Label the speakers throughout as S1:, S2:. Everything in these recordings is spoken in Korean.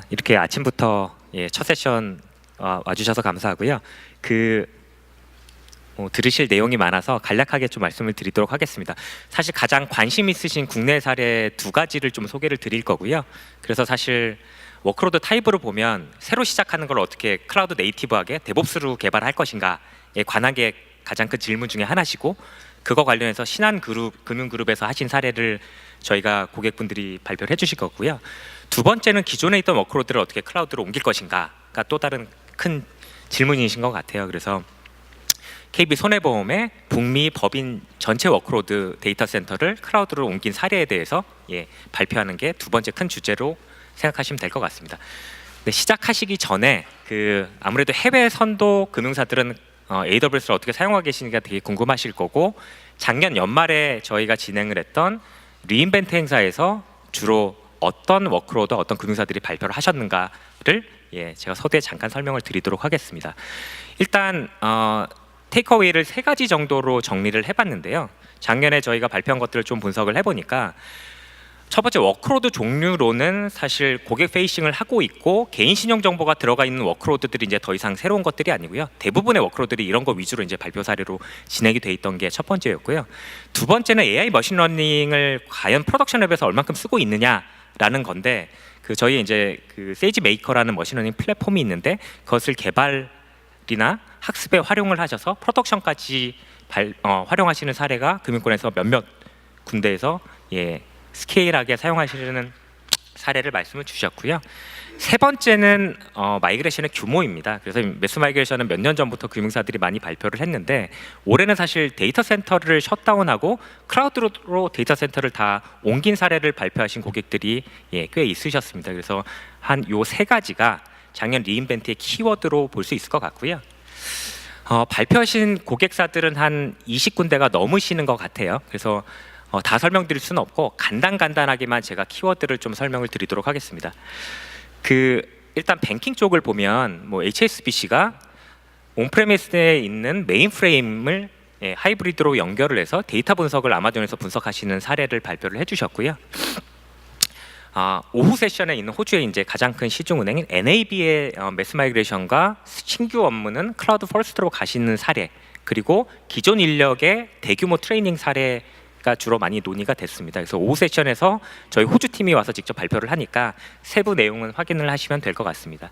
S1: 이렇게 아침부터 첫 세션 와주셔서 감사하고요. 들으실 내용이 많아서 간략하게 좀 말씀을 드리도록 하겠습니다. 사실 가장 관심 있으신 국내 사례 두 가지를 좀 소개를 드릴 거고요. 그래서 사실 워크로드 타입으로 보면 새로 시작하는 걸 어떻게 클라우드 네이티브하게 데브옵스로 개발할 것인가에 관한 게 가장 큰 질문 중에 하나시고, 그거 관련해서 신한금융그룹에서 하신 사례를 저희가 고객분들이 발표를 해주실 거고요. 두 번째는 기존에 있던 워크로드를 어떻게 클라우드로 옮길 것인가가 또 다른 큰 질문이신 것 같아요. 그래서 KB손해보험의 북미 법인 전체 워크로드 데이터 센터를 클라우드로 옮긴 사례에 대해서 발표하는 게 두 번째 큰 주제로 생각하시면 될 것 같습니다. 근데 시작하시기 전에 아무래도 해외 선도 금융사들은 AWS를 어떻게 사용하고 계시는가 되게 궁금하실 거고, 작년 연말에 저희가 진행을 했던 리인벤트 행사에서 주로 어떤 워크로드, 어떤 금융사들이 발표를 하셨는가를 제가 서두에 잠깐 설명을 드리도록 하겠습니다. 일단 테이크어웨이를 세 가지 정도로 정리를 해봤는데요. 작년에 저희가 발표한 것들을 좀 분석을 해보니까, 첫 번째 워크로드 종류로는 사실 고객 페이싱을 하고 있고 개인 신용 정보가 들어가 있는 워크로드들이 이제 더 이상 새로운 것들이 아니고요. 대부분의 워크로드들이 이런 거 위주로 이제 발표 사례로 진행이 돼 있던 게 첫 번째였고요. 두 번째는 AI 머신러닝을 과연 프로덕션 앱에서 얼만큼 쓰고 있느냐라는 건데, 저희 이제 세이지 메이커라는 머신러닝 플랫폼이 있는데 그것을 개발이나 학습에 활용을 하셔서 프로덕션까지 활용하시는 사례가 금융권에서 몇몇 군데에서 스케일하게 사용하시는 사례를 말씀을 주셨고요. 세 번째는 마이그레이션의 규모입니다. 그래서 매스 마이그레이션은 몇 년 전부터 금융사들이 많이 발표를 했는데, 올해는 사실 데이터 센터를 셧다운하고 클라우드로 데이터 센터를 다 옮긴 사례를 발표하신 고객들이 꽤 있으셨습니다. 그래서 한 요 세 가지가 작년 리인벤트의 키워드로 볼 수 있을 것 같고요. 발표하신 고객사들은 한 20군데가 넘으시는 것 같아요. 그래서 다 설명드릴 수는 없고 간단하게만 제가 키워드를 좀 설명을 드리도록 하겠습니다. 일단 뱅킹 쪽을 보면 HSBC가 온프레미스에 있는 메인프레임을 하이브리드로 연결을 해서 데이터 분석을 아마존에서 분석하시는 사례를 발표를 해주셨고요. 오후 세션에 있는 호주의 이제 가장 큰 시중은행인 NAB의 매스 마이그레이션과 신규 업무는 클라우드 퍼스트로 가시는 사례, 그리고 기존 인력의 대규모 트레이닝 사례가 주로 많이 논의가 됐습니다. 그래서 오후 세션에서 저희 호주 팀이 와서 직접 발표를 하니까 세부 내용은 확인을 하시면 될 것 같습니다.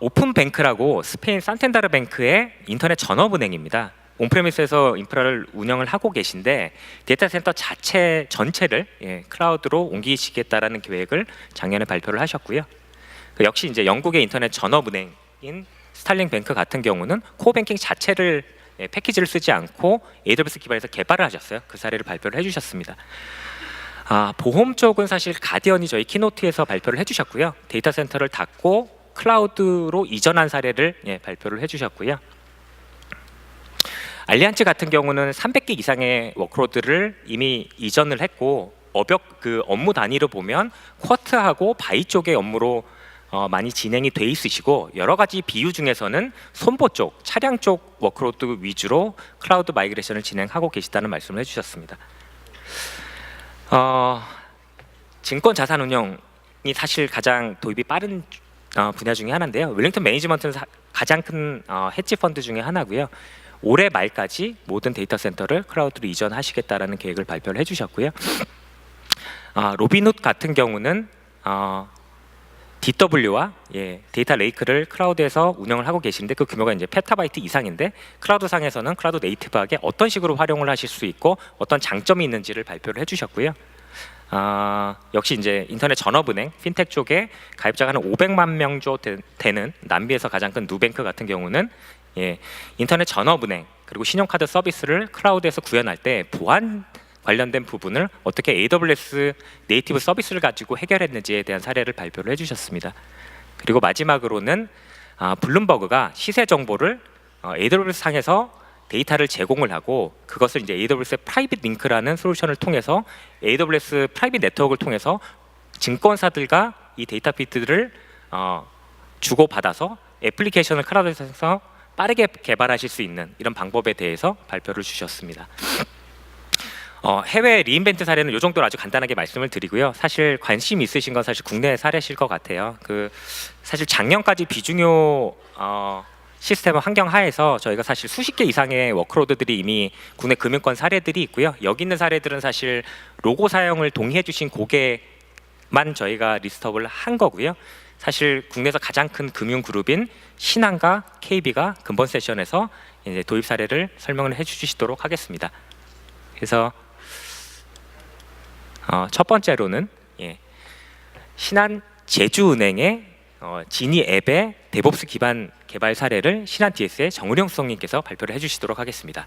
S1: 오픈뱅크라고 스페인 산텐다르 뱅크의 인터넷 전업은행입니다. 온프레미스에서 인프라를 운영을 하고 계신데 데이터 센터 전체를 클라우드로 옮기시겠다라는 계획을 작년에 발표를 하셨고요. 역시 이제 영국의 인터넷 전업은행인 스탈링뱅크 같은 경우는 코어 뱅킹 자체를 패키지를 쓰지 않고 AWS 기반에서 개발을 하셨어요. 그 사례를 발표를 해주셨습니다. 보험 쪽은 사실 가디언이 저희 키노트에서 발표를 해주셨고요. 데이터 센터를 닫고 클라우드로 이전한 사례를 발표를 해주셨고요. 알리안츠 같은 경우는 300개 이상의 워크로드를 이미 이전을 했고, 업무 단위로 보면 쿼트하고 바이 쪽의 업무로 많이 진행이 돼 있으시고, 여러 가지 비유 중에서는 손보 쪽, 차량 쪽 워크로드 위주로 클라우드 마이그레이션을 진행하고 계시다는 말씀을 해주셨습니다. 증권 자산 운용이 사실 가장 도입이 빠른 분야 중에 하나인데요. 웰링턴 매니지먼트는 가장 큰 헤지 펀드 중에 하나고요. 올해 말까지 모든 데이터 센터를 클라우드로 이전하시겠다라는 계획을 발표를 해주셨고요. 로빈훗 같은 경우는 DW와 데이터 레이크를 클라우드에서 운영을 하고 계시는데 그 규모가 이제 페타바이트 이상인데, 클라우드 상에서는 클라우드 네이티브하게 어떤 식으로 활용을 하실 수 있고 어떤 장점이 있는지를 발표를 해주셨고요. 역시 이제 인터넷 전업은행 핀텍 쪽에 가입자가 한 500만 명 정도 되는 남미에서 가장 큰 누뱅크 같은 경우는 인터넷 전업은행 그리고 신용카드 서비스를 클라우드에서 구현할 때 보안 관련된 부분을 어떻게 AWS 네이티브 서비스를 가지고 해결했는지에 대한 사례를 발표를 해주셨습니다. 그리고 마지막으로는 블룸버그가 시세 정보를 AWS 상에서 데이터를 제공을 하고, 그것을 이제 AWS 프라이빗 링크라는 솔루션을 통해서 AWS 프라이빗 네트워크를 통해서 증권사들과 이 데이터 피드를 주고받아서 애플리케이션을 클라우드에서 빠르게 개발하실 수 있는 이런 방법에 대해서 발표를 주셨습니다. 해외 리인벤트 사례는 이 정도로 아주 간단하게 말씀을 드리고요. 사실 관심 있으신 건 사실 국내 사례실 것 같아요. 사실 작년까지 비중요 시스템 환경 하에서 저희가 사실 수십 개 이상의 워크로드들이 이미 국내 금융권 사례들이 있고요. 여기 있는 사례들은 사실 로고 사용을 동의해 주신 고객만 저희가 리스트업을 한 거고요. 사실 국내에서 가장 큰 금융 그룹인 신한과 KB가 근본 세션에서 이제 도입 사례를 설명을 해주시도록 하겠습니다. 그래서 첫 번째로는 신한 제주은행의 지니 앱의 데브옵스 기반 개발 사례를 신한 DS의 정우령 수석님께서 발표를 해주시도록 하겠습니다.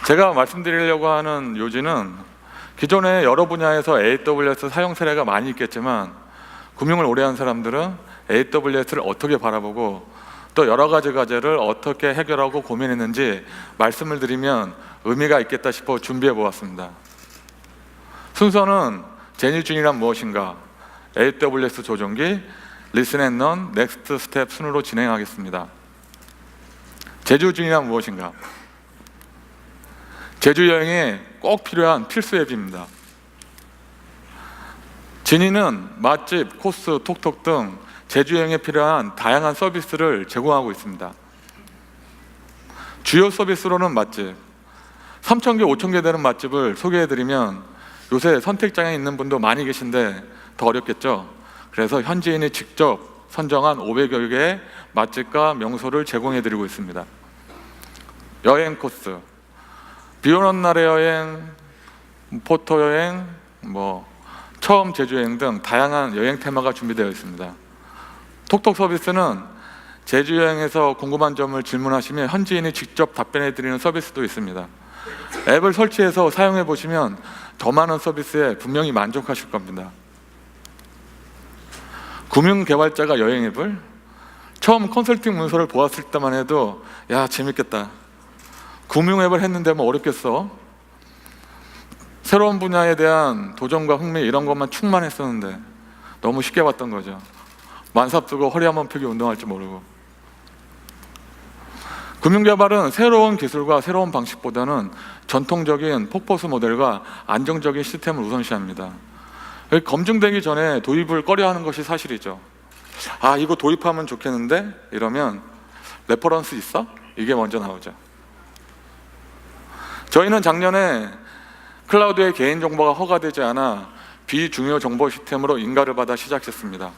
S2: 제가 말씀드리려고 하는 요지는 기존에 여러 분야에서 AWS 사용 사례가 많이 있겠지만 금융을 오래 한 사람들은 AWS를 어떻게 바라보고 또 여러 가지 과제를 어떻게 해결하고 고민했는지 말씀을 드리면 의미가 있겠다 싶어 준비해 보았습니다. 순서는 제니준이란 무엇인가, AWS 조종기, Listen and Learn, Next Step 순으로 진행하겠습니다. 제주준이란 무엇인가? 제주 여행에 꼭 필요한 필수 앱입니다. 지니는 맛집, 코스, 톡톡 등 제주 여행에 필요한 다양한 서비스를 제공하고 있습니다. 주요 서비스로는 맛집, 3,000개, 5,000개 되는 맛집을 소개해드리면 요새 선택장애 있는 분도 많이 계신데 더 어렵겠죠. 그래서 현지인이 직접 선정한 500여 개의 맛집과 명소를 제공해드리고 있습니다. 여행 코스, 비 오는 날의 여행, 포토 여행, 처음 제주 여행 등 다양한 여행 테마가 준비되어 있습니다. 톡톡 서비스는 제주 여행에서 궁금한 점을 질문하시면 현지인이 직접 답변해 드리는 서비스도 있습니다. 앱을 설치해서 사용해 보시면 더 많은 서비스에 분명히 만족하실 겁니다. 금융개발자가 여행 앱을 처음 컨설팅 문서를 보았을 때만 해도 야 재밌겠다, 금융 앱을 했는데 뭐 어렵겠어, 새로운 분야에 대한 도전과 흥미 이런 것만 충만했었는데 너무 쉽게 봤던 거죠. 만삽 두고 허리 한번 펴기 운동할 줄 모르고. 금융개발은 새로운 기술과 새로운 방식보다는 전통적인 폭포수 모델과 안정적인 시스템을 우선시합니다. 검증되기 전에 도입을 꺼려하는 것이 사실이죠. 아 이거 도입하면 좋겠는데 이러면 레퍼런스 있어? 이게 먼저 나오죠. 저희는 작년에 클라우드의 개인정보가 허가되지 않아 비중요 정보 시스템으로 인가를 받아 시작했습니다.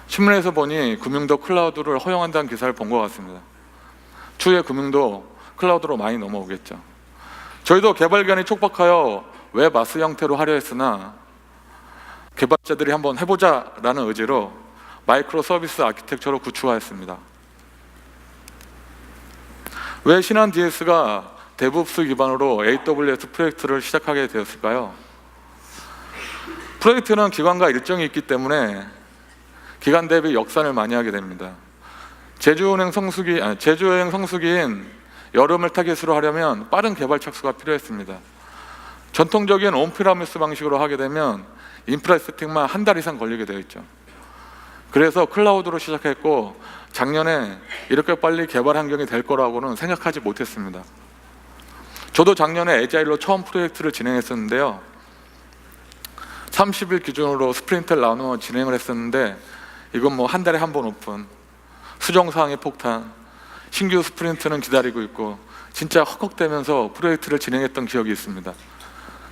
S2: 신문에서 보니 금융도 클라우드를 허용한다는 기사를 본 것 같습니다. 추후에 금융도 클라우드로 많이 넘어오겠죠. 저희도 개발기간이 촉박하여 웹 아스 형태로 하려 했으나 개발자들이 한번 해보자 라는 의지로 마이크로 서비스 아키텍처로 구축하였습니다. 왜 신한 DS가 데브옵스 기반으로 AWS 프로젝트를 시작하게 되었을까요? 프로젝트는 기간과 일정이 있기 때문에 기간 대비 역산을 많이 하게 됩니다. 제주여행 성수기인 여름을 타깃으로 하려면 빠른 개발 착수가 필요했습니다. 전통적인 온프라미스 방식으로 하게 되면 인프라 세팅만 한 달 이상 걸리게 되어 있죠. 그래서 클라우드로 시작했고 작년에 이렇게 빨리 개발 환경이 될 거라고는 생각하지 못했습니다. 저도 작년에 애자일로 처음 프로젝트를 진행했었는데요. 30일 기준으로 스프린트를 나누어 진행을 했었는데 이건 한 달에 한 번 오픈, 수정사항의 폭탄, 신규 스프린트는 기다리고 있고 진짜 헉헉대면서 프로젝트를 진행했던 기억이 있습니다.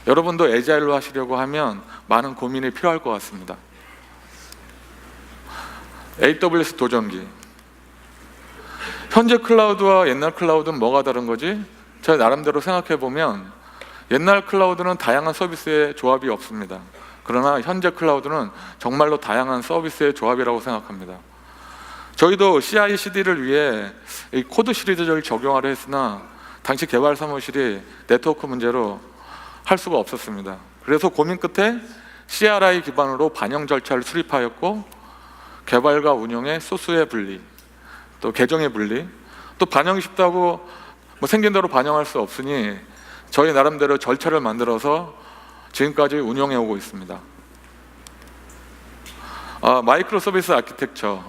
S2: 여러분도 애자일로 하시려고 하면 많은 고민이 필요할 것 같습니다. AWS 도전기, 현재 클라우드와 옛날 클라우드는 뭐가 다른 거지? 저 나름대로 생각해 보면 옛날 클라우드는 다양한 서비스의 조합이 없습니다. 그러나 현재 클라우드는 정말로 다양한 서비스의 조합이라고 생각합니다. 저희도 CI/CD를 위해 이 코드 시리즈를 적용하려 했으나 당시 개발 사무실이 네트워크 문제로 할 수가 없었습니다. 그래서 고민 끝에 CRI 기반으로 반영 절차를 수립하였고 개발과 운영의 소스의 분리, 또 계정의 분리, 또 반영이 쉽다고 생긴 대로 반영할 수 없으니 저희 나름대로 절차를 만들어서 지금까지 운영해 오고 있습니다. 마이크로 서비스 아키텍처,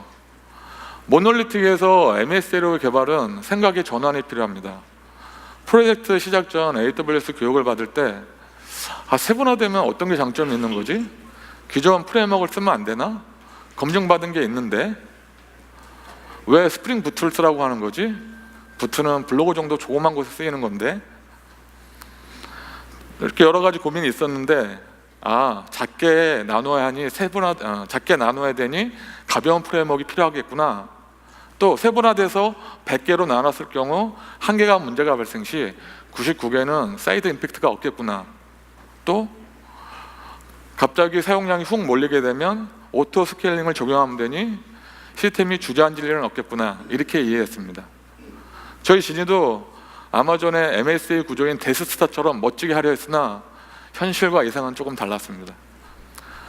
S2: 모놀리틱에서 MSA로 개발은 생각의 전환이 필요합니다. 프로젝트 시작 전 AWS 교육을 받을 때 세분화되면 어떤 게 장점이 있는 거지? 기존 프레임워크를 쓰면 안 되나? 검증받은 게 있는데 왜 스프링 부트를 쓰라고 하는 거지? 부트는 블로그 정도 조그만 곳에 쓰이는 건데. 이렇게 여러 가지 고민이 있었는데 작게 나눠야 되니 가벼운 프레임워크가 필요하겠구나. 또 세분화돼서 100개로 나눴을 경우 1개가 문제가 발생 시 99개는 사이드 임팩트가 없겠구나. 또 갑자기 사용량이 훅 몰리게 되면 오토 스케일링을 적용하면 되니 시스템이 주저앉을 일은 없겠구나. 이렇게 이해했습니다. 저희 진이도 아마존의 MSA 구조인 데스스타처럼 멋지게 하려 했으나 현실과 예상은 조금 달랐습니다.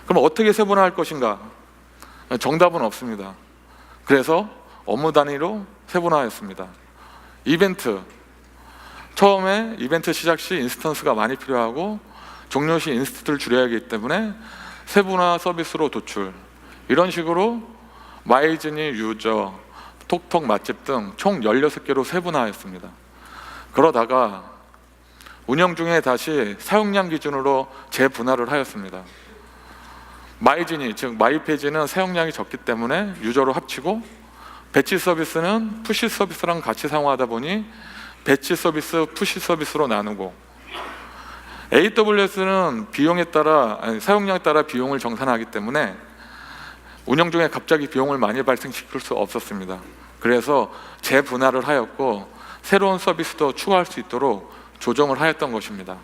S2: 그럼 어떻게 세분화할 것인가? 정답은 없습니다. 그래서 업무 단위로 세분화했습니다. 이벤트, 처음에 이벤트 시작 시 인스턴스가 많이 필요하고 종료 시 인스턴스를 줄여야 하기 때문에 세분화 서비스로 도출. 이런 식으로 마이즈니 유저, 톡톡 맛집 등 총 16개로 세분화했습니다. 그러다가 운영 중에 다시 사용량 기준으로 재분할을 하였습니다. 마이즈니, 즉 마이페이지는 사용량이 적기 때문에 유저로 합치고 배치 서비스는 푸시 서비스랑 같이 사용하다 보니 배치 서비스, 푸시 서비스로 나누고 AWS는 사용량에 따라 비용을 정산하기 때문에 운영 중에 갑자기 비용을 많이 발생시킬 수 없었습니다. 그래서 재분할을 하였고 새로운 서비스도 추가할 수 있도록 조정을 하였던 것입니다.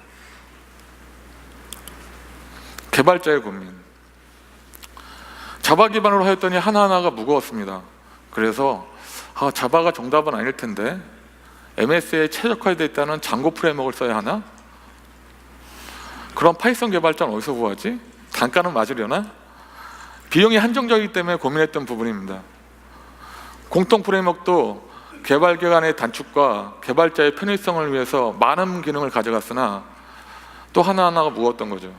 S2: 개발자의 고민. 자바 기반으로 하였더니 하나하나가 무거웠습니다. 그래서 자바가 정답은 아닐 텐데 MSA에 최적화되어 있다는 장고 프레임워크를 써야 하나? 그럼 파이썬 개발자는 어디서 구하지? 단가는 맞으려나? 비용이 한정적이기 때문에 고민했던 부분입니다. 공통 프레임워크도 개발 기간의 단축과 개발자의 편의성을 위해서 많은 기능을 가져갔으나 또 하나하나가 무거웠던 거죠.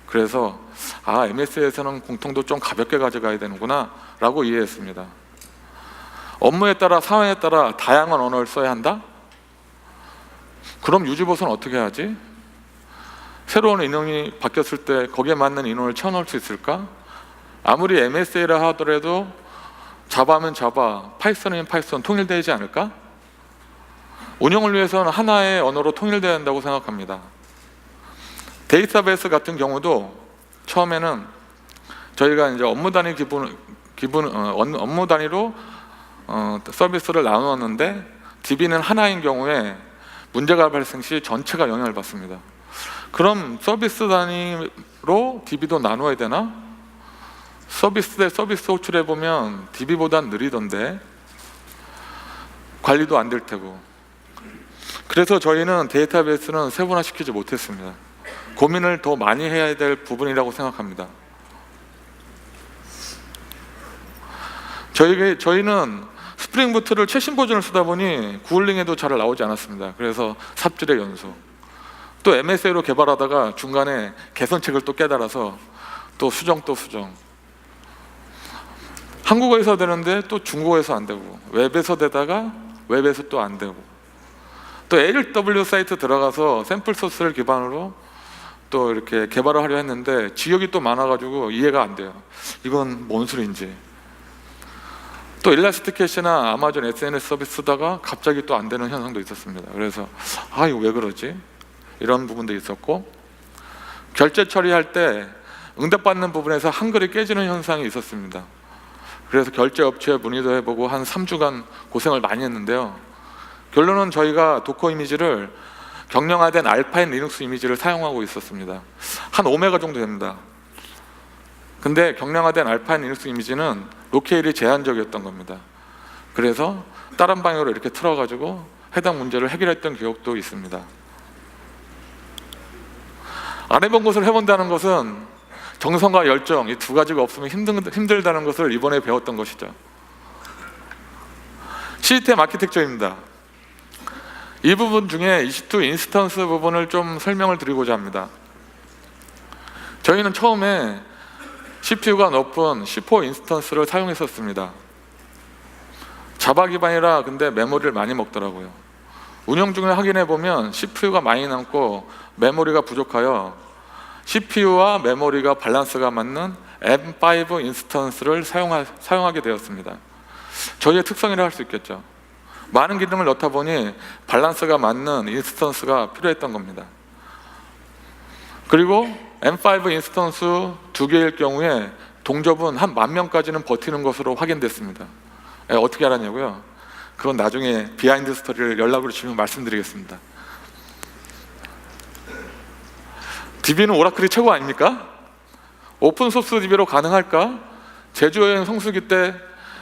S2: 그래서 MSA에서는 공통도 좀 가볍게 가져가야 되는구나 라고 이해했습니다. 업무에 따라 상황에 따라 다양한 언어를 써야 한다? 그럼 유지보수는 어떻게 하지? 새로운 인원이 바뀌었을 때 거기에 맞는 인원을 채워넣을 수 있을까? 아무리 MSA라 하더라도 자바면 자바, 파이썬이면 파이썬 통일되지 않을까? 운영을 위해서는 하나의 언어로 통일되어야 한다고 생각합니다. 데이터베이스 같은 경우도 처음에는 저희가 이제 업무 단위로 서비스를 나누었는데 DB는 하나인 경우에 문제가 발생 시 전체가 영향을 받습니다. 그럼 서비스 단위로 DB도 나누어야 되나? 서비스 대 서비스 호출해 보면 DB보단 느리던데 관리도 안 될 테고. 그래서 저희는 데이터베이스는 세분화시키지 못했습니다. 고민을 더 많이 해야 될 부분이라고 생각합니다. 저희는 스프링 부트를 최신 버전을 쓰다 보니 구글링에도 잘 나오지 않았습니다. 그래서 삽질의 연속. 또 MSA로 개발하다가 중간에 개선책을 또 깨달아서 또 수정. 한국어에서 되는데 또 중국어에서 안 되고, 웹에서 되다가 웹에서 또 안 되고, 또 AW 사이트 들어가서 샘플 소스를 기반으로 또 이렇게 개발을 하려 했는데 지역이 또 많아가지고 이해가 안 돼요. 이건 뭔 소리인지. 또 일라스틱캐시나 아마존 SNS 서비스 쓰다가 갑자기 또 안 되는 현상도 있었습니다. 그래서 이거 왜 그러지? 이런 부분도 있었고, 결제 처리할 때 응답받는 부분에서 한글이 깨지는 현상이 있었습니다. 그래서 결제 업체에 문의도 해보고 한 3주간 고생을 많이 했는데요. 결론은 저희가 도커 이미지를 경량화된 알파인 리눅스 이미지를 사용하고 있었습니다. 한 5메가 정도 됩니다. 근데 경량화된 알파인 리눅스 이미지는 로케일이 제한적이었던 겁니다. 그래서 다른 방향으로 이렇게 틀어가지고 해당 문제를 해결했던 기억도 있습니다. 안 해본 것을 해본다는 것은 정성과 열정, 이 두 가지가 없으면 힘들다는 것을 이번에 배웠던 것이죠. 시스템 아키텍처입니다. 이 부분 중에 EC2 인스턴스 부분을 좀 설명을 드리고자 합니다. 저희는 처음에 CPU가 높은 C4 인스턴스를 사용했었습니다. 자바 기반이라 근데 메모리를 많이 먹더라고요. 운영 중에 확인해 보면 CPU가 많이 남고 메모리가 부족하여 CPU와 메모리가 밸런스가 맞는 M5 인스턴스를 사용하게 되었습니다. 저희의 특성이라 할 수 있겠죠. 많은 기능을 넣다 보니 밸런스가 맞는 인스턴스가 필요했던 겁니다. 그리고 M5 인스턴스 2개일 경우에 동접은 한 10,000명까지는 버티는 것으로 확인됐습니다. 어떻게 알았냐고요? 그건 나중에 비하인드 스토리를 연락으로 주면 말씀드리겠습니다. DB는 오라클이 최고 아닙니까? 오픈소스 DB로 가능할까? 제주여행 성수기 때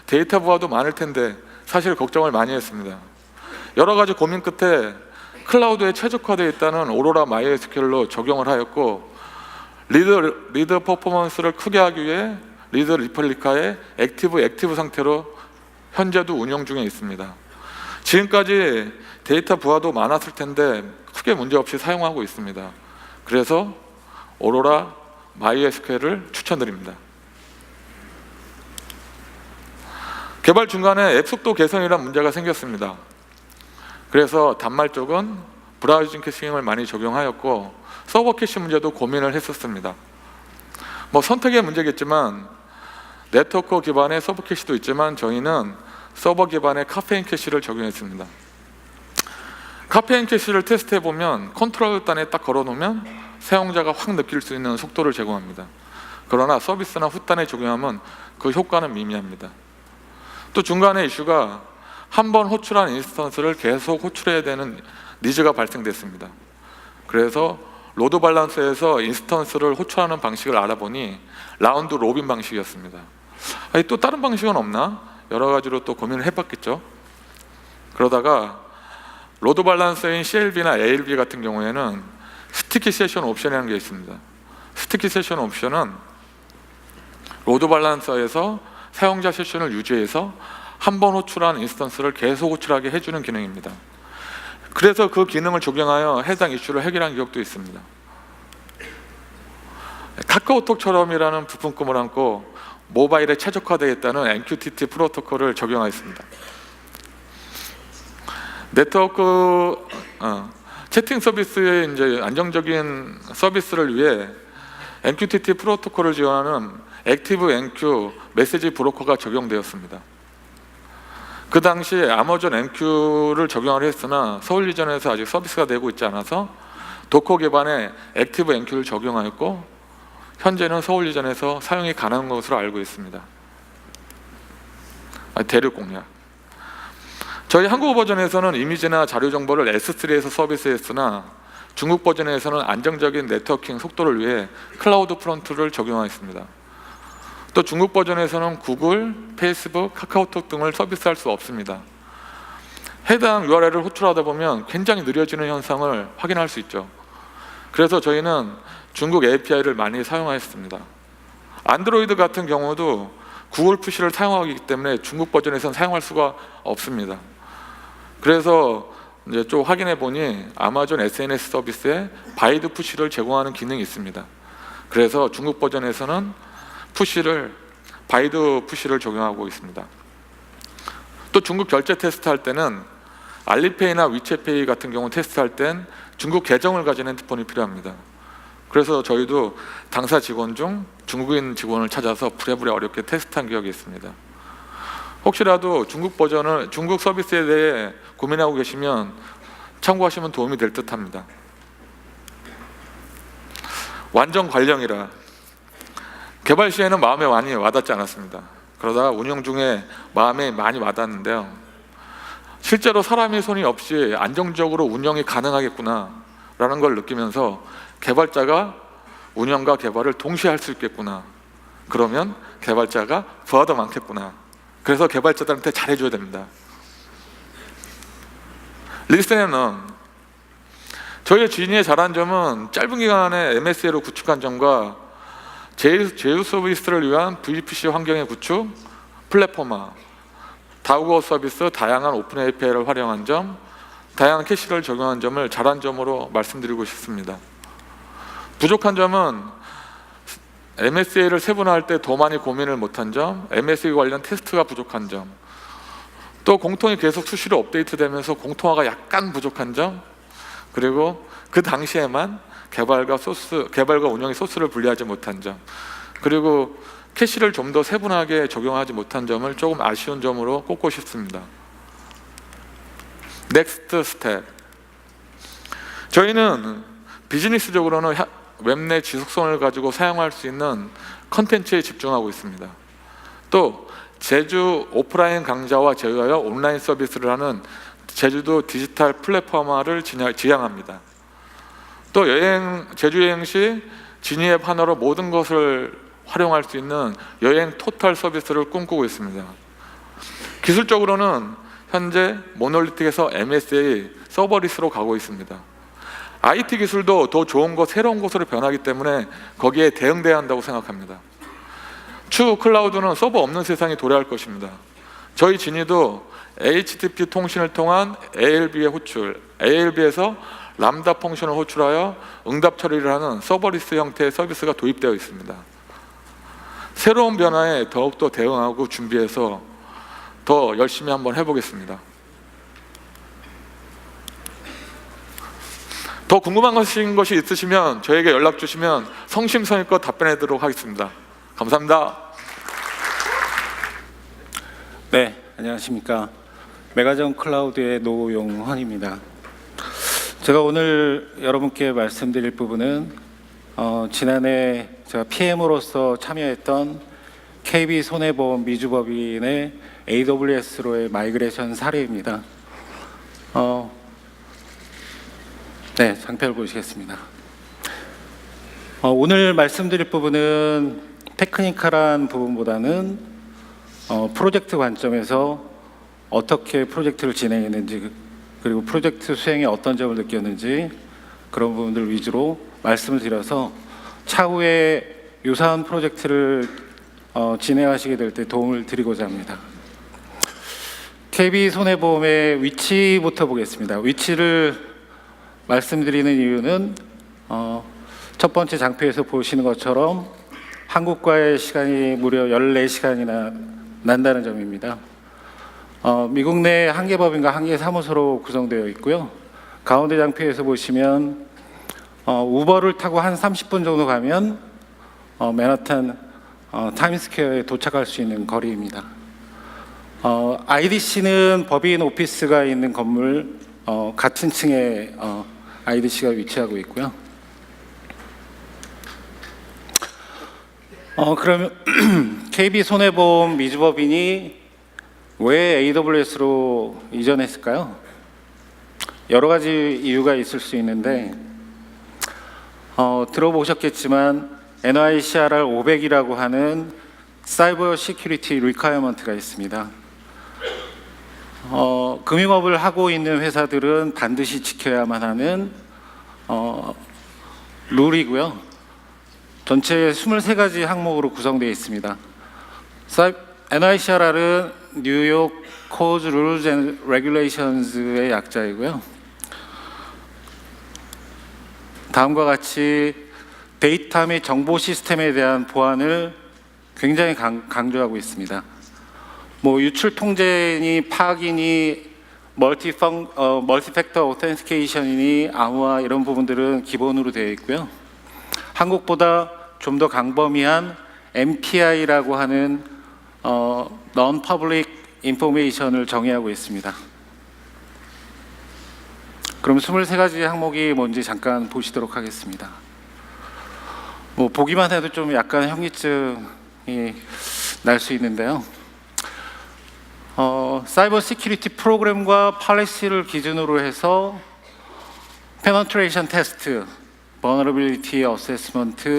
S2: 데이터 부하도 많을 텐데 사실 걱정을 많이 했습니다. 여러 가지 고민 끝에 클라우드에 최적화되어 있다는 오로라 MySQL로 적용을 하였고, 리드 퍼포먼스를 크게 하기 위해 리드 리플리카의 액티브 상태로 현재도 운영 중에 있습니다. 지금까지 데이터 부하도 많았을 텐데 크게 문제없이 사용하고 있습니다. 그래서 오로라 MySQL을 추천드립니다. 개발 중간에 앱 속도 개선이란 문제가 생겼습니다. 그래서 단말 쪽은 브라우징 캐싱을 많이 적용하였고, 서버 캐시 문제도 고민을 했었습니다. 선택의 문제겠지만 네트워크 기반의 서버 캐시도 있지만 저희는 서버 기반의 카페인 캐시를 적용했습니다. 카페인 캐시를 테스트해보면 컨트롤 단에 딱 걸어놓으면 사용자가 확 느낄 수 있는 속도를 제공합니다. 그러나 서비스나 후단에 적용하면 그 효과는 미미합니다. 또 중간에 이슈가 한 번 호출한 인스턴스를 계속 호출해야 되는 니즈가 발생됐습니다. 그래서 로드 밸런스에서 인스턴스를 호출하는 방식을 알아보니 라운드 로빈 방식이었습니다. 또 다른 방식은 없나? 여러 가지로 또 고민을 해봤겠죠. 그러다가 로드 밸런스인 CLB나 ALB 같은 경우에는 스티키 세션 옵션이라는 게 있습니다. 스티키 세션 옵션은 로드 밸런서에서 사용자 세션을 유지해서 한 번 호출한 인스턴스를 계속 호출하게 해주는 기능입니다. 그래서 그 기능을 적용하여 해당 이슈를 해결한 기억도 있습니다. 카카오톡처럼이라는 부품 꿈을 안고 모바일에 최적화되어 있다는 MQTT 프로토콜을 적용하였습니다. 네트워크 채팅 서비스의 이제 안정적인 서비스를 위해 MQTT 프로토콜을 지원하는 액티브 MQ 메시지 브로커가 적용되었습니다. 그 당시 아마존 MQ를 적용을 했으나 서울 리전에서 아직 서비스가 되고 있지 않아서 도커 기반의 액티브 MQ를 적용하였고, 현재는 서울 리전에서 사용이 가능한 것으로 알고 있습니다. 대륙 공략. 저희 한국 버전에서는 이미지나 자료 정보를 S3에서 서비스했으나 중국 버전에서는 안정적인 네트워킹 속도를 위해 클라우드 프론트를 적용하였습니다. 또 중국 버전에서는 구글, 페이스북, 카카오톡 등을 서비스할 수 없습니다. 해당 URL을 호출하다 보면 굉장히 느려지는 현상을 확인할 수 있죠. 그래서 저희는 중국 API를 많이 사용하였습니다. 안드로이드 같은 경우도 구글 푸시를 사용하기 때문에 중국 버전에서는 사용할 수가 없습니다. 그래서 이제 좀 확인해 보니 아마존 SNS 서비스에 바이드 푸시를 제공하는 기능이 있습니다. 그래서 중국 버전에서는 바이드 푸시를 적용하고 있습니다. 또 중국 결제 테스트할 때는 알리페이나 위챗페이 같은 경우 테스트할 땐 중국 계정을 가진 핸드폰이 필요합니다. 그래서 저희도 당사 직원 중 중국인 직원을 찾아서 부랴부랴 어렵게 테스트한 기억이 있습니다. 혹시라도 중국 서비스에 대해 고민하고 계시면 참고하시면 도움이 될 듯합니다. 완전 관령이라 개발 시에는 마음에 많이 와닿지 않았습니다. 그러다가 운영 중에 마음에 많이 와닿는데요, 실제로 사람의 손이 없이 안정적으로 운영이 가능하겠구나 라는 걸 느끼면서 개발자가 운영과 개발을 동시에 할 수 있겠구나, 그러면 개발자가 부하도 많겠구나, 그래서 개발자들한테 잘해줘야 됩니다. 리스앤런, 저희의 지인이 잘한 점은 짧은 기간에 MSA로 구축한 점과 제휴 서비스를 위한 VPC 환경의 구축, 플랫폼화, 다국어 서비스, 다양한 오픈 API를 활용한 점, 다양한 캐시를 적용한 점을 잘한 점으로 말씀드리고 싶습니다. 부족한 점은 MSA를 세분화할 때 더 많이 고민을 못한 점, MSA 관련 테스트가 부족한 점, 또 공통이 계속 수시로 업데이트되면서 공통화가 약간 부족한 점, 그리고 그 당시에만 개발과 운영의 소스를 분리하지 못한 점, 그리고 캐시를 좀 더 세분하게 적용하지 못한 점을 조금 아쉬운 점으로 꼽고 싶습니다. 넥스트 스텝. 저희는 비즈니스적으로는 웹 내 지속성을 가지고 사용할 수 있는 컨텐츠에 집중하고 있습니다. 또 제주 오프라인 강좌와 제휴하여 온라인 서비스를 하는 제주도 디지털 플랫폼화를 지향합니다. 또 제주 여행 시 지니앱 하나로 모든 것을 활용할 수 있는 여행 토탈 서비스를 꿈꾸고 있습니다. 기술적으로는 현재 모놀리틱에서 MSA 서버리스로 가고 있습니다. IT 기술도 더 좋은 것, 새로운 것으로 변하기 때문에 거기에 대응돼야 한다고 생각합니다. 추후 클라우드는 서버 없는 세상이 도래할 것입니다. 저희 진이도 HTTP 통신을 통한 ALB의 호출, ALB에서 람다 펑션을 호출하여 응답 처리를 하는 서버리스 형태의 서비스가 도입되어 있습니다. 새로운 변화에 더욱더 대응하고 준비해서 더 열심히 한번 해보겠습니다. 더 궁금한 것이 있으시면 저에게 연락 주시면 성심성의껏 답변해 드리도록 하겠습니다. 감사합니다.
S3: 네, 안녕하십니까. 메가전 클라우드의 노용헌입니다. 제가 오늘 여러분께 말씀드릴 부분은 지난해 제가 PM으로서 참여했던 KB손해보험 미주법인의 AWS로의 마이그레이션 사례입니다. 네, 장표를 보시겠습니다. 오늘 말씀드릴 부분은 테크니컬한 부분보다는 프로젝트 관점에서 어떻게 프로젝트를 진행했는지, 그리고 프로젝트 수행에 어떤 점을 느꼈는지 그런 부분들 위주로 말씀을 드려서 차후에 유사한 프로젝트를 진행하시게 될 때 도움을 드리고자 합니다. KB손해보험의 위치부터 보겠습니다. 위치를 말씀드리는 이유는 첫 번째 장표에서 보시는 것처럼 한국과의 시간이 무려 14시간이나 난다는 점입니다. 미국 내 한 개 법인과 한 개 사무소로 구성되어 있고요. 가운데 장표에서 보시면 우버를 타고 한 30분 정도 가면 맨하탄 타임스퀘어에 도착할 수 있는 거리입니다. IDC는 법인 오피스가 있는 건물 같은 층에 IDC가 위치하고 있고요. 그러면 KB손해보험 미주법인이 왜 AWS로 이전했을까요? 여러 가지 이유가 있을 수 있는데 들어보셨겠지만 NYCRR 500이라고 하는 사이버 시큐리티 리퀘어먼트가 있습니다. 금융업을 하고 있는 회사들은 반드시 지켜야만 하는 룰이고요. 전체 23가지 항목으로 구성되어 있습니다. NYCRR은 뉴욕 Code Rules and Regulations의 약자이고요. 다음과 같이 데이터 및 정보 시스템에 대한 보안을 굉장히 강조하고 있습니다. 유출 통제니 파악이니 멀티팩터 오텐티케이션이니 암호화 이런 부분들은 기본으로 되어 있고요. 한국보다 좀 더 광범위한 MPI라고 하는 Non-Public Information을 정의하고 있습니다. 그럼 23가지 항목이 뭔지 잠깐 보시도록 하겠습니다. 보기만 해도 좀 약간 현기증이 날 수 있는데요. 사이버 시큐리티 프로그램과 팔리시를 기준으로 해서 페너트레이션 테스트, vulnerability assessment,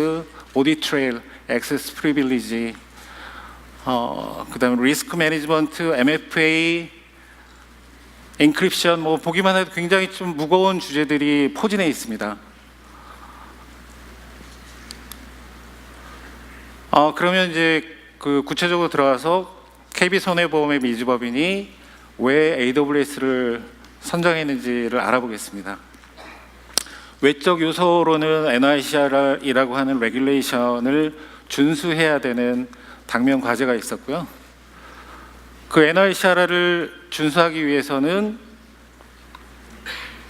S3: audit trail, access privilege, 그다음에 리스크 매니지먼트, MFA, 엔크립션, 보기만 해도 굉장히 좀 무거운 주제들이 포진해 있습니다. 그러면 이제 구체적으로 들어가서 KB손해보험의 미주법인이 왜 AWS를 선정했는지를 알아보겠습니다. 외적 요소로는 NYCR이라고 하는 레귤레이션을 준수해야 되는 당면 과제가 있었고요. 그 NICR를 준수하기 위해서는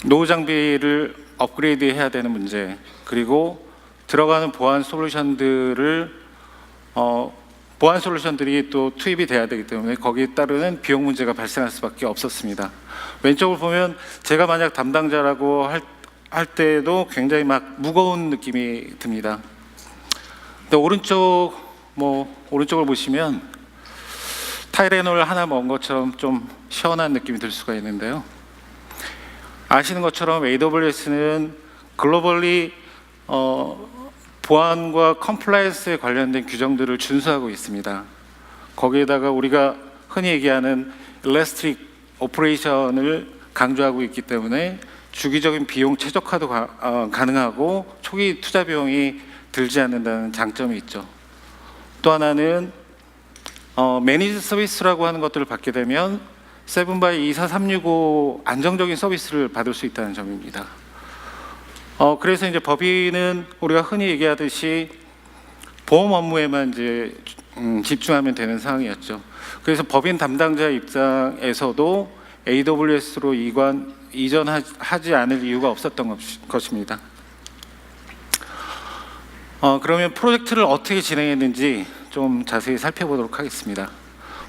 S3: 노후 장비를 업그레이드해야 되는 문제, 그리고 들어가는 보안 솔루션들이 또 투입이 돼야 되기 때문에 거기에 따르는 비용 문제가 발생할 수밖에 없었습니다. 왼쪽을 보면 제가 만약 담당자라고 할 때도 굉장히 막 무거운 느낌이 듭니다. 근데 오른쪽을 보시면 타이레놀 하나 먹은 것처럼 좀 시원한 느낌이 들 수가 있는데요. 아시는 것처럼 AWS는 글로벌리 보안과 컴플라이언스에 관련된 규정들을 준수하고 있습니다. 거기에다가 우리가 흔히 얘기하는 일라스틱 오퍼레이션을 강조하고 있기 때문에 주기적인 비용 최적화도 가능하고 초기 투자 비용이 들지 않는다는 장점이 있죠. 또 하나는 매니지 서비스라고 하는 것들을 받게 되면 7x24365 안정적인 서비스를 받을 수 있다는 점입니다. 그래서 이제 법인은 우리가 흔히 얘기하듯이 보험 업무에만 이제 집중하면 되는 상황이었죠. 그래서 법인 담당자 입장에서도 AWS로 이전하지 않을 이유가 없었던 것입니다. 그러면 프로젝트를 어떻게 진행했는지 좀 자세히 살펴보도록 하겠습니다.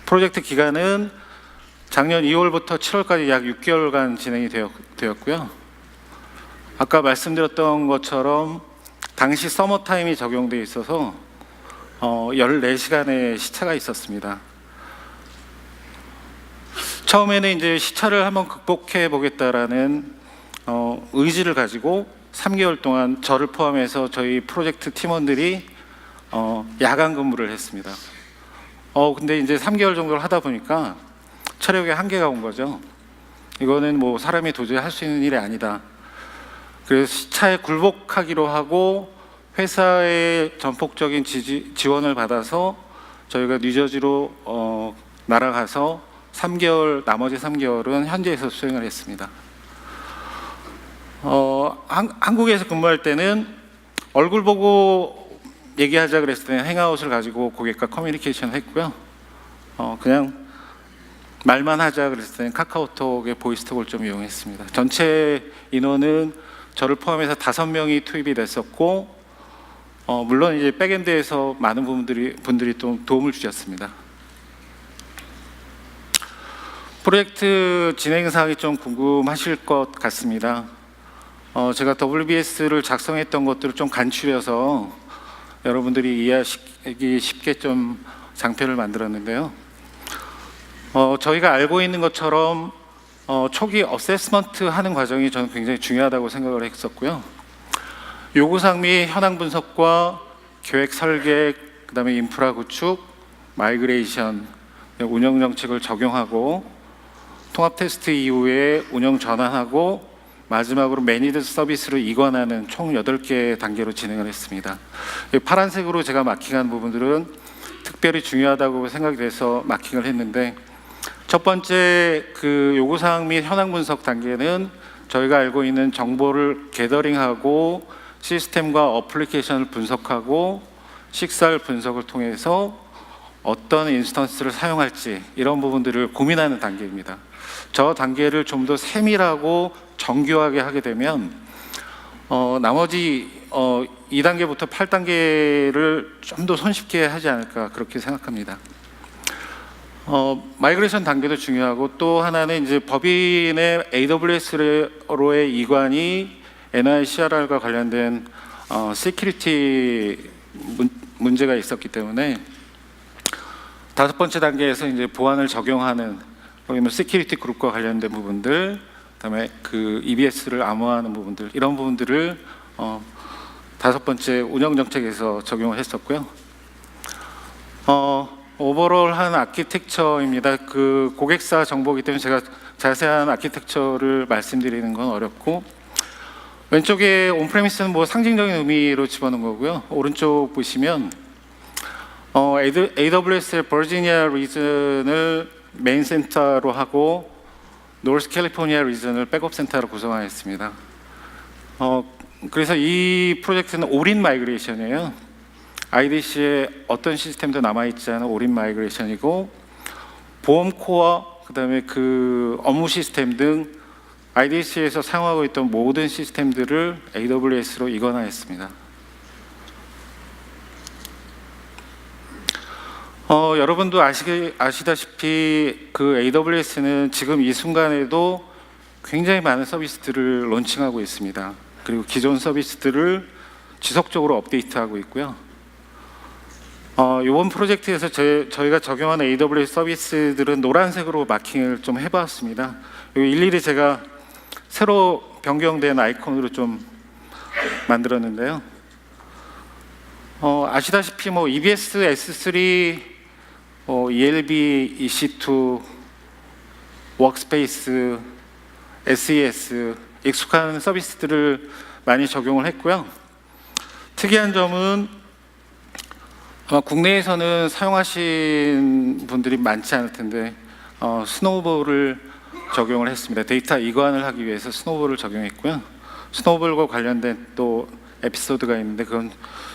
S3: 프로젝트 기간은 작년 2월부터 7월까지 약 6개월간 진행이 되었고요. 아까 말씀드렸던 것처럼 당시 서머타임이 적용되어 있어서 14시간의 시차가 있었습니다. 처음에는 이제 시차를 한번 극복해 보겠다라는 의지를 가지고 3개월 동안 저를 포함해서 저희 프로젝트 팀원들이 야간 근무를 했습니다. 근데 이제 3개월 정도를 하다 보니까 체력에 한계가 온 거죠. 이거는 뭐 사람이 도저히 할 수 있는 일이 아니다. 그래서 시차에 굴복하기로 하고 회사의 전폭적인 지원을 받아서 저희가 뉴저지로 날아가서 나머지 3개월은 현지에서 수행을 했습니다. 한국에서 근무할 때는 얼굴 보고 얘기하자 그랬을 때는 행아웃을 가지고 고객과 커뮤니케이션을 했고요. 그냥 말만 하자 그랬을 때는 카카오톡의 보이스톡을 좀 이용했습니다. 전체 인원은 저를 포함해서 5명이 투입이 됐었고, 물론 이제 백엔드에서 많은 분들이 좀 도움을 주셨습니다. 프로젝트 진행 사항이 좀 궁금하실 것 같습니다. 제가 WBS를 작성했던 것들을 좀 간추려서 여러분들이 이해하기 쉽게 좀 장표를 만들었는데요. 저희가 알고 있는 것처럼 초기 어세스먼트 하는 과정이 저는 굉장히 중요하다고 생각을 했었고요. 요구사항 및 현황 분석과 계획 설계, 그다음에 인프라 구축, 마이그레이션, 운영 정책을 적용하고 통합 테스트 이후에 운영 전환하고 마지막으로 매니드 서비스를 이관하는 총 8개 단계로 진행을 했습니다. 파란색으로 제가 마킹한 부분들은 특별히 중요하다고 생각이 돼서 마킹을 했는데, 첫 번째 그 요구사항 및 현황 분석 단계는 저희가 알고 있는 정보를 게더링하고 시스템과 어플리케이션을 분석하고 식별 분석을 통해서 어떤 인스턴스를 사용할지 이런 부분들을 고민하는 단계입니다. 저 단계를 좀 더 세밀하고 정교하게 하게 되면 나머지 2단계부터 8단계를 좀 더 손쉽게 하지 않을까 그렇게 생각합니다. 마이그레이션 단계도 중요하고, 또 하나는 이제 법인의 AWS로의 이관이 NICR과 관련된 시큐리티 문제가 있었기 때문에 5번째 단계에서 이제 보안을 적용하는, 그러면 시큐리티 그룹과 관련된 부분들, 그다음에 그 EBS를 암호화하는 부분들, 이런 부분들을 5번째 운영 정책에서 적용을 했었고요. 오버롤한 아키텍처입니다. 그 고객사 정보이기 때문에 제가 자세한 아키텍처를 말씀드리는 건 어렵고, 왼쪽에 온프레미스는 뭐 상징적인 의미로 집어넣은 거고요. 오른쪽 보시면 AWS의 버지니아 리전을 메인 센터로 하고 노스 캘리포니아 리전을 백업 센터로 구성하였습니다. 그래서 이 프로젝트는 올인 마이그레이션이에요. IDC에 어떤 시스템도 남아있지 않은 올인 마이그레이션이고, 보험 코어, 그다음에 그 업무 시스템 등 IDC에서 사용하고 있던 모든 시스템들을 AWS로 이관하였습니다. 여러분도 아시다시피 그 AWS는 지금 이 순간에도 굉장히 많은 서비스들을 론칭하고 있습니다. 그리고 기존 서비스들을 지속적으로 업데이트하고 있고요. 이번 프로젝트에서 저희가 적용하는 AWS 서비스들은 노란색으로 마킹을 좀 해봤습니다. 일일이 제가 새로 변경된 아이콘으로 좀 만들었는데요. 아시다시피 뭐 EBS, S3, ELB, EC2, 워크스페이스, SES 익숙한 서비스들을 많이 적용을 했고요. 특이한 점은 아마 국내에서는 사용하신 분들이 많지 않을 텐데 스노우볼을 적용을 했습니다. 데이터 이관을 하기 위해서 스노우볼을 적용했고요. 스노우볼과 관련된 또 에피소드가 있는데 그건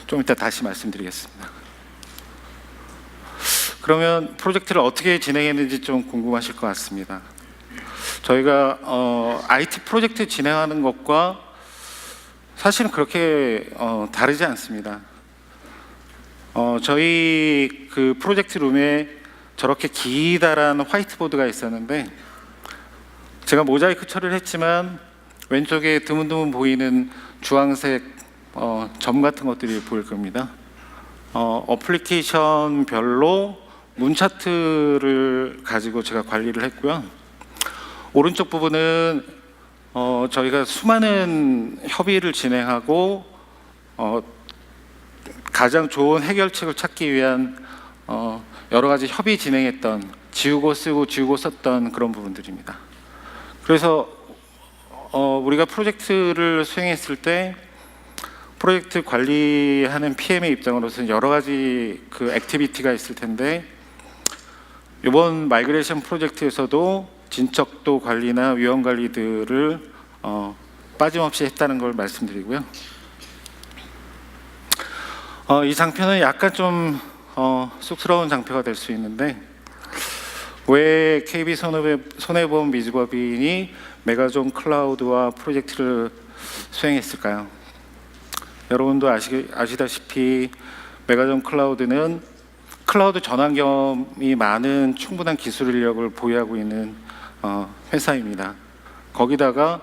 S3: 좀 이따 다시 말씀드리겠습니다. 그러면 프로젝트를 어떻게 진행했는지 좀 궁금하실 것 같습니다. 저희가 IT 프로젝트 진행하는 것과 사실은 그렇게 다르지 않습니다. 저희 그 프로젝트 룸에 저렇게 기다란 화이트보드가 있었는데 제가 모자이크 처리를 했지만 왼쪽에 드문드문 보이는 주황색 점 같은 것들이 보일 겁니다. 어플리케이션별로 문 차트를 가지고 제가 관리를 했고요. 오른쪽 부분은 저희가 수많은 협의를 진행하고 가장 좋은 해결책을 찾기 위한 여러 가지 협의 진행했던 지우고 쓰고 지우고 썼던 그런 부분들입니다. 그래서 우리가 프로젝트를 수행했을 때 프로젝트 관리하는 PM의 입장으로서는 여러 가지 그 액티비티가 있을 텐데 이번 마이그레이션 프로젝트에서도 진척도 관리나 위험 관리들을 빠짐없이 했다는 걸 말씀드리고요. 이 장표는 약간 좀 쑥스러운 장표가 될 수 있는데 왜 KB 손해보험 미주법인이 메가존 클라우드와 프로젝트를 수행했을까요? 여러분도 아시다시피 메가존 클라우드는 클라우드 전환 경험이 많은 충분한 기술 인력을 보유하고 있는 회사입니다. 거기다가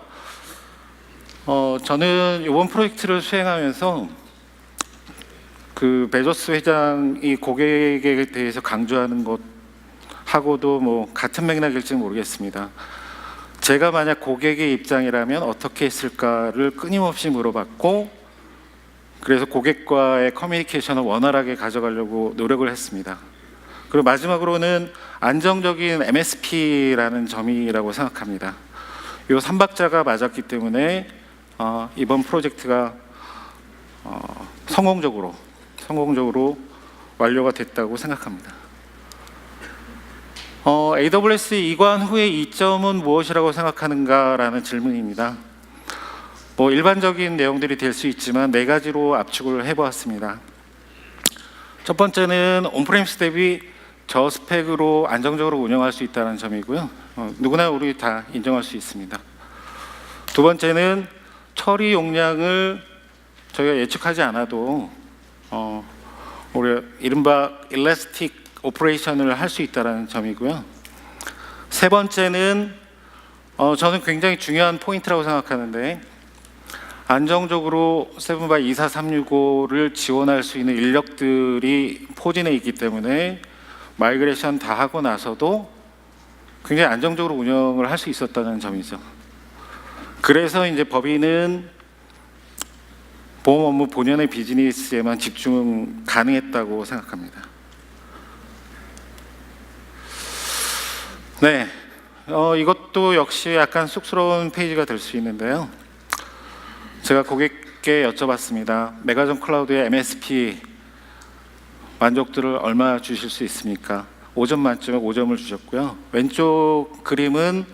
S3: 저는 이번 프로젝트를 수행하면서 그 베조스 회장이 고객에 대해서 강조하는 것하고도 뭐 같은 맥락일지는 모르겠습니다. 제가 만약 고객의 입장이라면 어떻게 했을까를 끊임없이 물어봤고 그래서 고객과의 커뮤니케이션을 원활하게 가져가려고 노력을 했습니다. 그리고 마지막으로는 안정적인 MSP라는 점이라고 생각합니다. 이 3박자가 맞았기 때문에 이번 프로젝트가 성공적으로 완료가 됐다고 생각합니다. AWS 이관 후의 이점은 무엇이라고 생각하는가라는 질문입니다. 뭐 일반적인 내용들이 될 수 있지만 4가지로 압축을 해보았습니다. 첫 번째는 온프레미스 대비 저스펙으로 안정적으로 운영할 수 있다는 점이고요. 누구나 우리 다 인정할 수 있습니다. 두 번째는 처리 용량을 저희가 예측하지 않아도 우리 이른바 일라스틱 오퍼레이션을 할 수 있다는 점이고요. 세 번째는 저는 굉장히 중요한 포인트라고 생각하는데 안정적으로 7x24365를 지원할 수 있는 인력들이 포진해 있기 때문에 마이그레이션 다 하고 나서도 굉장히 안정적으로 운영을 할 수 있었다는 점이죠. 그래서 이제 법인은 보험 업무 본연의 비즈니스에만 집중 가능했다고 생각합니다. 네, 이것도 역시 약간 쑥스러운 페이지가 될 수 있는데요. 제가 고객께 여쭤봤습니다. 메가존 클라우드의 MSP 만족도를 얼마 주실 수 있습니까? 5점 만점에 5점을 주셨고요. 왼쪽 그림은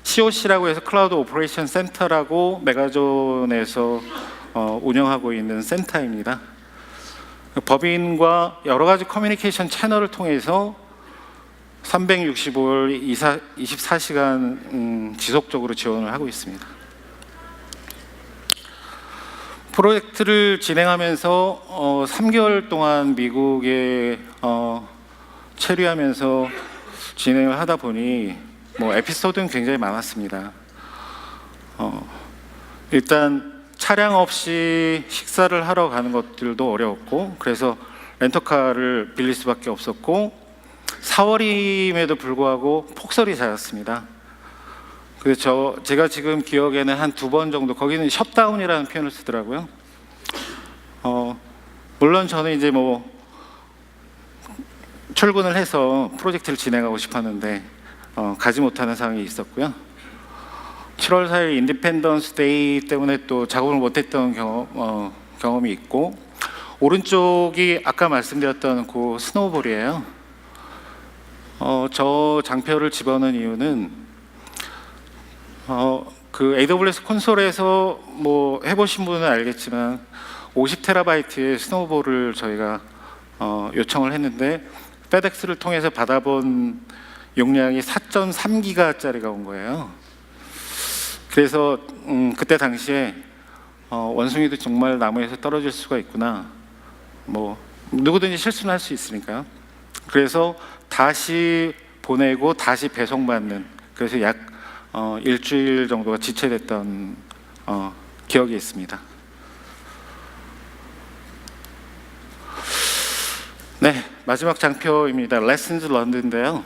S3: COC라고 해서 클라우드 오퍼레이션 센터라고 메가존에서 운영하고 있는 센터입니다. 법인과 여러 가지 커뮤니케이션 채널을 통해서 365일 24시간 지속적으로 지원을 하고 있습니다. 프로젝트를 진행하면서 3개월 동안 미국에 체류하면서 진행을 하다 보니 뭐 에피소드는 굉장히 많았습니다. 일단 차량 없이 식사를 하러 가는 것들도 어려웠고, 그래서 렌터카를 빌릴 수밖에 없었고, 4월임에도 불구하고 폭설이 잦았습니다. 그래서 제가 지금 기억에는 한 2번 정도, 거기는 셧다운이라는 표현을 쓰더라고요. 물론 저는 이제 뭐 출근을 해서 프로젝트를 진행하고 싶었는데 가지 못하는 상황이 있었고요. 7월 4일 인디펜던스 데이 때문에 또 작업을 못했던 경험이 있고, 오른쪽이 아까 말씀드렸던 그 스노우볼이에요. 저 장표를 집어넣은 이유는 그 AWS 콘솔에서 뭐 해보신 분은 알겠지만 50TB의 스노우볼을 저희가 요청을 했는데 페덱스를 통해서 받아본 용량이 4.3기가짜리가 온 거예요. 그래서 그때 당시에 원숭이도 정말 나무에서 떨어질 수가 있구나, 뭐 누구든지 실수는 할 수 있으니까요. 그래서 다시 보내고 다시 배송받는, 그래서 약 일주일 정도가 지체됐던 기억이 있습니다. 네, 마지막 장표입니다. Lessons Learned인데요.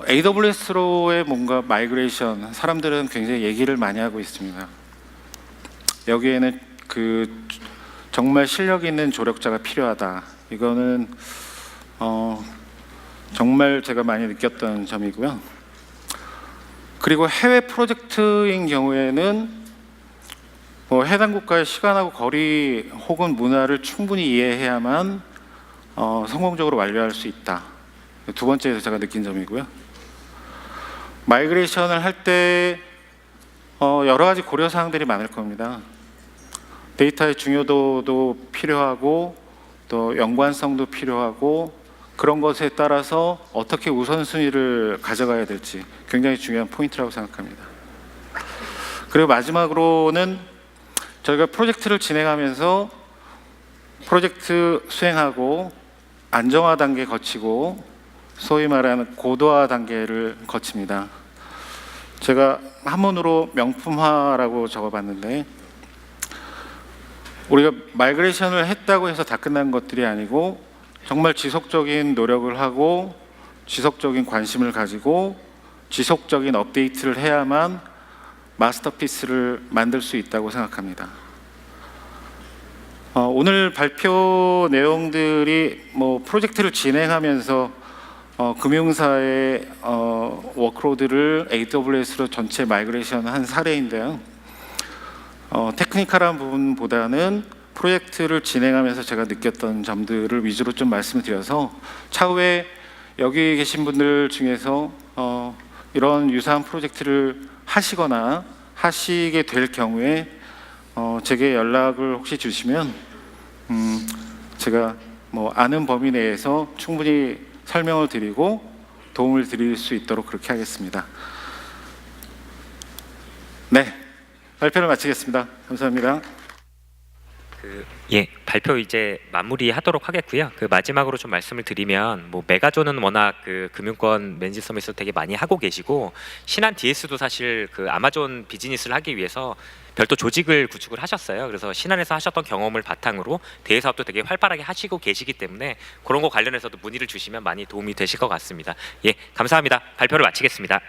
S3: AWS로의 뭔가 마이그레이션, 사람들은 굉장히 얘기를 많이 하고 있습니다. 여기에는 그 정말 실력 있는 조력자가 필요하다. 이거는 정말 제가 많이 느꼈던 점이고요. 그리고 해외 프로젝트인 경우에는 해당 국가의 시간하고 거리 혹은 문화를 충분히 이해해야만 성공적으로 완료할 수 있다. 두 번째에서 제가 느낀 점이고요. 마이그레이션을 할 때 여러 가지 고려 사항들이 많을 겁니다. 데이터의 중요도도 필요하고 또 연관성도 필요하고, 그런 것에 따라서 어떻게 우선순위를 가져가야 될지 굉장히 중요한 포인트라고 생각합니다. 그리고 마지막으로는 저희가 프로젝트를 진행하면서 프로젝트 수행하고 안정화 단계 거치고 소위 말하는 고도화 단계를 거칩니다. 제가 한문으로 명품화라고 적어봤는데, 우리가 마이그레이션을 했다고 해서 다 끝난 것들이 아니고 정말 지속적인 노력을 하고 지속적인 관심을 가지고 지속적인 업데이트를 해야만 마스터피스를 만들 수 있다고 생각합니다. 오늘 발표 내용들이 뭐 프로젝트를 진행하면서 금융사의 워크로드를 AWS로 전체 마이그레이션 한 사례인데요. 테크니컬한 부분보다는 프로젝트를 진행하면서 제가 느꼈던 점들을 위주로 좀 말씀을 드려서, 차후에 여기 계신 분들 중에서 이런 유사한 프로젝트를 하시거나 하시게 될 경우에 제게 연락을 혹시 주시면 제가 뭐 아는 범위 내에서 충분히 설명을 드리고 도움을 드릴 수 있도록 그렇게 하겠습니다. 네, 발표를 마치겠습니다. 감사합니다.
S1: 발표 이제 마무리하도록 하겠고요. 마지막으로 좀 말씀을 드리면, 뭐 메가존은 워낙 금융권 매니지 서비스 되게 많이 하고 계시고, 신한 DS도 사실 아마존 비즈니스를 하기 위해서 별도 조직을 구축을 하셨어요. 그래서 신한에서 하셨던 경험을 바탕으로 대외 사업도 되게 활발하게 하시고 계시기 때문에 그런 거 관련해서도 문의를 주시면 많이 도움이 되실 것 같습니다. 감사합니다. 발표를 마치겠습니다.